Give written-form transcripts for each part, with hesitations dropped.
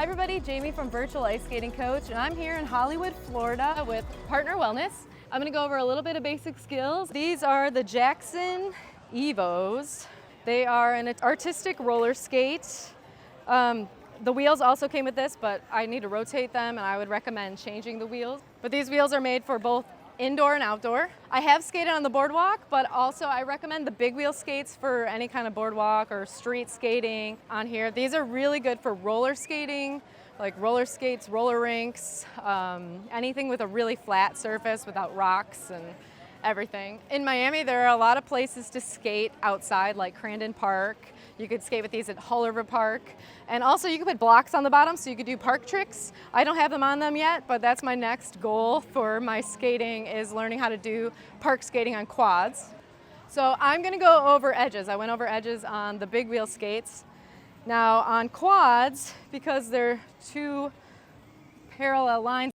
everybody, Jamie from Virtual Ice Skating Coach, and I'm here in Hollywood, Florida with Partner Wellness. I'm gonna go over a little bit of basic skills. These are the Jackson Evos. They are an artistic roller skate. The wheels also came with this, but I need to rotate them and I would recommend changing the wheels. But these wheels are made for both indoor and outdoor. I have skated on the boardwalk, but also I recommend the big wheel skates for any kind of boardwalk or street skating on here. These are really good for roller skating, like roller skates, roller rinks, anything with a really flat surface without rocks and everything. In Miami, there are a lot of places to skate outside, like Crandon Park. You could skate with these at Hollywood Park. And also you could put blocks on the bottom so you could do park tricks. I don't have them on them yet, but that's my next goal for my skating is learning how to do park skating on quads. So I'm gonna go over edges. I went over edges on the big wheel skates. Now on quads, because they're two parallel lines,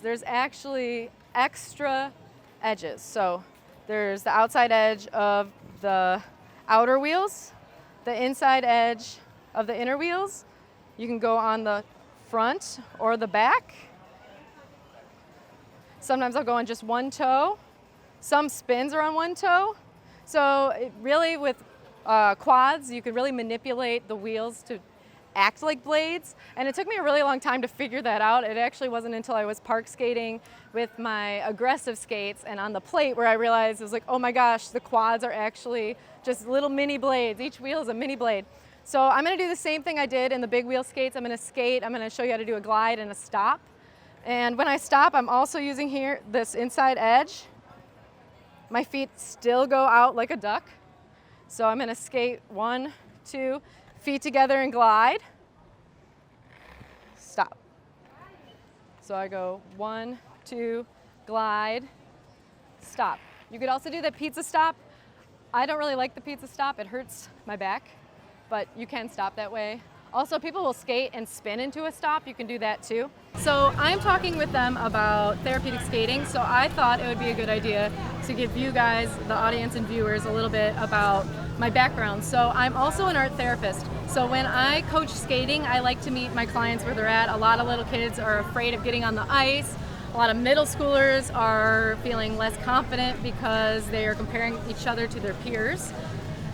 there's actually extra edges. So there's the outside edge of the outer wheels, the inside edge of the inner wheels. You can go on the front or the back. Sometimes I'll go on just one toe. Some spins are on one toe. So really with quads, you could really manipulate the wheels to act like blades. And it took me a really long time to figure that out. It actually wasn't until I was park skating with my aggressive skates and on the plate where I realized it was like, oh my gosh, the quads are actually just little mini blades. Each wheel is a mini blade. So I'm gonna do the same thing I did in the big wheel skates. I'm gonna skate, I'm gonna show you how to do a glide and a stop. And when I stop, I'm also using here this inside edge. My feet still go out like a duck. So I'm gonna skate 1, 2, feet together and glide. Stop. So I go 1, 2, glide, stop. You could also do the pizza stop. I don't really like the pizza stop. It hurts my back, but you can stop that way. Also, people will skate and spin into a stop. You can do that too. So I'm talking with them about therapeutic skating, so I thought it would be a good idea to give you guys, the audience and viewers, a little bit about my background. So I'm also an art therapist. So when I coach skating, I like to meet my clients where they're at. A lot of little kids are afraid of getting on the ice. A lot of middle schoolers are feeling less confident because they are comparing each other to their peers.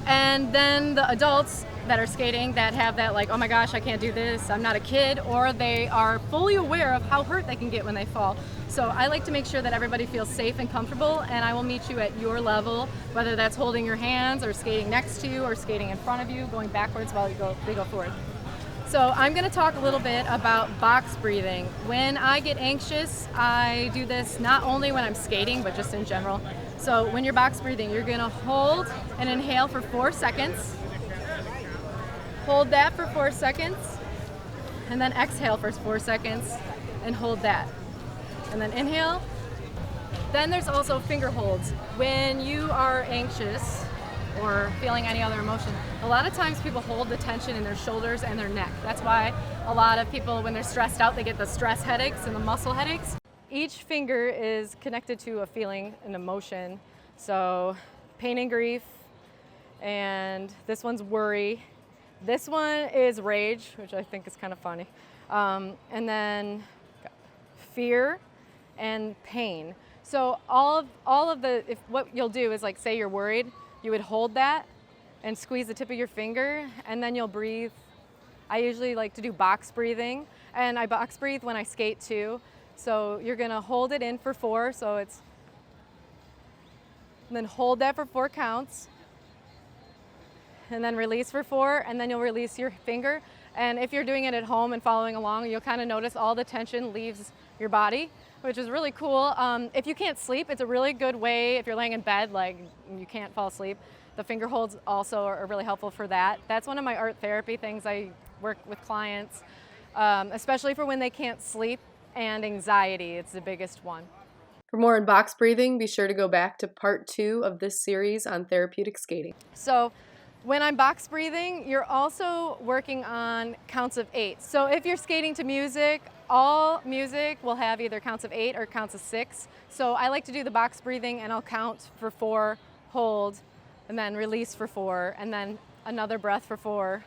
And then the adults that are skating that have that like, oh my gosh, I can't do this, I'm not a kid, or they are fully aware of how hurt they can get when they fall. So I like to make sure that everybody feels safe and comfortable, and I will meet you at your level, whether that's holding your hands or skating next to you or skating in front of you, going backwards while they go forward. So I'm gonna talk a little bit about box breathing. When I get anxious, I do this not only when I'm skating, but just in general. So when you're box breathing, you're gonna hold and inhale for 4 seconds. Hold that for 4 seconds, and then exhale for 4 seconds, and hold that. And then inhale. Then there's also finger holds. When you are anxious or feeling any other emotion, a lot of times people hold the tension in their shoulders and their neck. That's why a lot of people, when they're stressed out, they get the stress headaches and the muscle headaches. Each finger is connected to a feeling, an emotion. So pain and grief, and this one's worry. This one is rage, which I think is kind of funny. And then fear and pain. So all of the, if what you'll do is like, say you're worried, you would hold that and squeeze the tip of your finger, and then you'll breathe. I usually like to do box breathing, and I box breathe when I skate too. So you're gonna hold it in for 4, so it's, and then hold that for 4 counts, and then release for 4, and then you'll release your finger. And if you're doing it at home and following along, you'll kind of notice all the tension leaves your body, which is really cool. If you can't sleep, it's a really good way, if you're laying in bed, like you can't fall asleep, the finger holds also are really helpful for that. That's one of my art therapy things I work with clients, especially for when they can't sleep, and anxiety, it's the biggest one. For more on box breathing, be sure to go back to part 2 of this series on therapeutic skating. So when I'm box breathing, you're also working on counts of 8. So if you're skating to music, all music will have either counts of 8 or counts of 6. So I like to do the box breathing, and I'll count for 4, hold, and then release for 4, and then another breath for 4.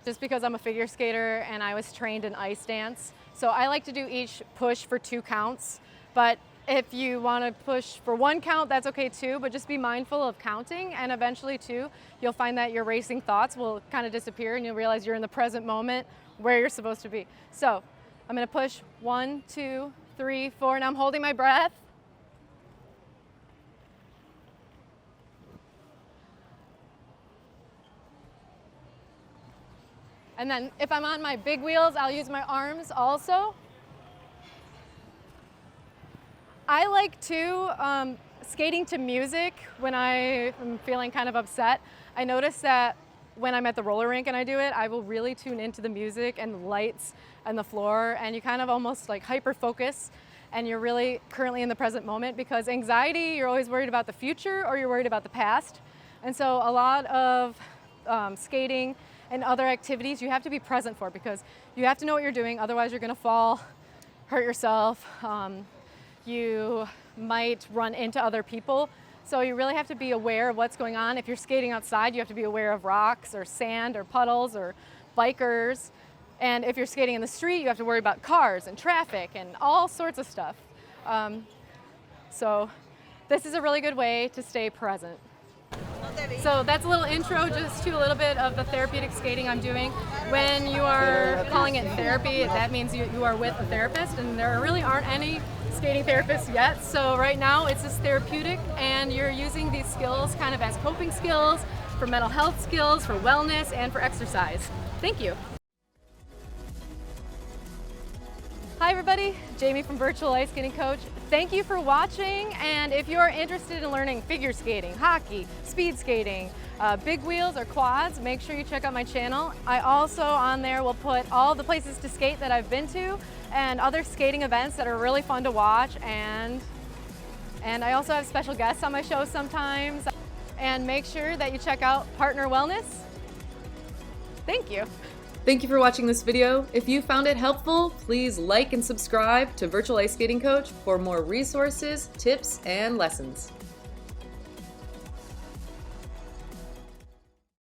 just because I'm a figure skater and I was trained in ice dance. So I like to do each push for 2 counts, but if you want to push for 1 count, that's okay too, but just be mindful of counting, and eventually too, you'll find that your racing thoughts will kind of disappear and you'll realize you're in the present moment where you're supposed to be. So I'm going to push 1, 2, 3, 4, and I'm holding my breath. And then if I'm on my big wheels, I'll use my arms also. I like to skating to music when I am feeling kind of upset. I notice that when I'm at the roller rink and I do it, I will really tune into the music and the lights and the floor, and you kind of almost like hyper focus, and you're really currently in the present moment, because anxiety, you're always worried about the future or you're worried about the past. And so a lot of skating and other activities you have to be present for, because you have to know what you're doing, otherwise you're gonna fall, hurt yourself. You might run into other people. So you really have to be aware of what's going on. If you're skating outside, you have to be aware of rocks or sand or puddles or bikers. And if you're skating in the street, you have to worry about cars and traffic and all sorts of stuff. So this is a really good way to stay present. So that's a little intro just to a little bit of the therapeutic skating I'm doing. When you are calling it therapy, that means you are with a therapist, and there really aren't any skating therapists yet. So right now it's just therapeutic, and you're using these skills kind of as coping skills, for mental health skills, for wellness, and for exercise. Thank you. Hi everybody, Jamie from Virtual Ice Skating Coach. Thank you for watching, and if you're interested in learning figure skating, hockey, speed skating, big wheels or quads, make sure you check out my channel. I also on there will put all the places to skate that I've been to and other skating events that are really fun to watch, and I also have special guests on my show sometimes. And make sure that you check out Partner Wellness. Thank you. Thank you for watching this video. If you found it helpful, please like and subscribe to Virtual Ice Skating Coach for more resources, tips, and lessons.